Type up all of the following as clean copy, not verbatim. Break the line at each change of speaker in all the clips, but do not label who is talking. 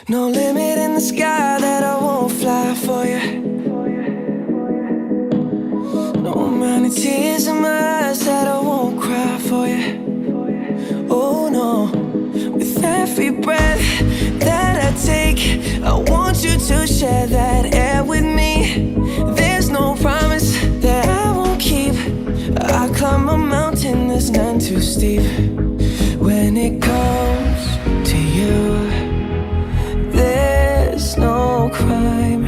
No limit in the sky that I won't fly for you. No amount of tears in my eyes that I won't cry for you. Oh no, with every breath that I take, I want you to share that air with me. There's no promise that I won't keep. I climb a mountain that's none too steep. When it comes to you, there's no crime.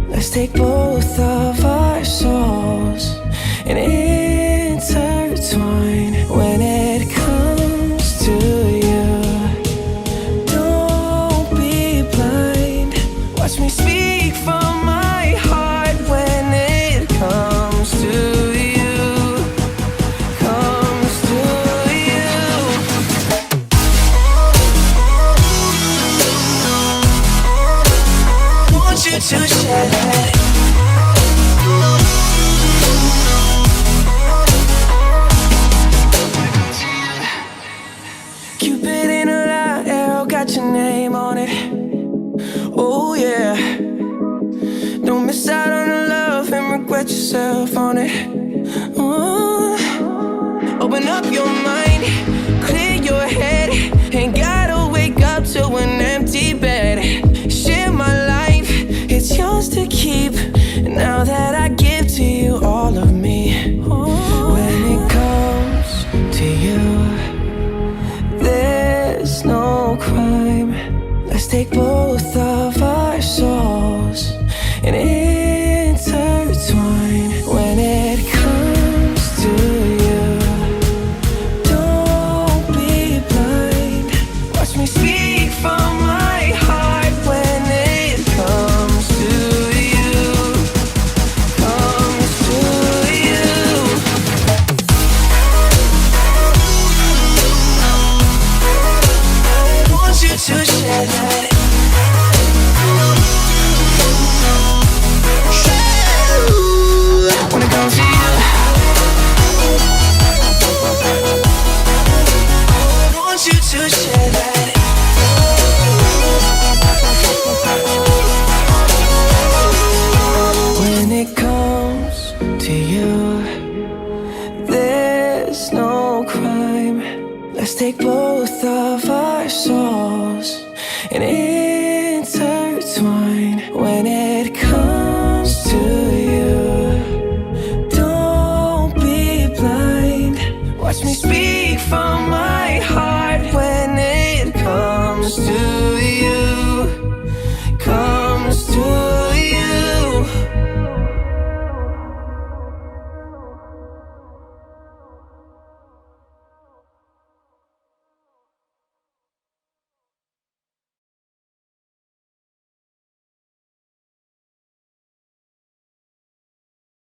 Let's take both of our souls and intertwine. When it comes to you, don't be blind. Watch me speak from my heart. When it comes to you, comes to you. Want you to share that. Cupid in a light arrow got your name on it. Oh yeah. Don't miss out on the love and regret yourself on it. Open up your mind, clear your head. Ain't gotta wake up to an empty bed. Share my life, it's yours to keep. Now that I give to you all of me. When it comes to you, there's no crime. Let's take both of our souls and intertwine. When it comes to you, don't be blind. Watch me speak from my heart. When it comes to you, comes to you. Want you to share that. When it comes to you, want you to share that. When it comes to you, there's no crime. Let's take both of our souls and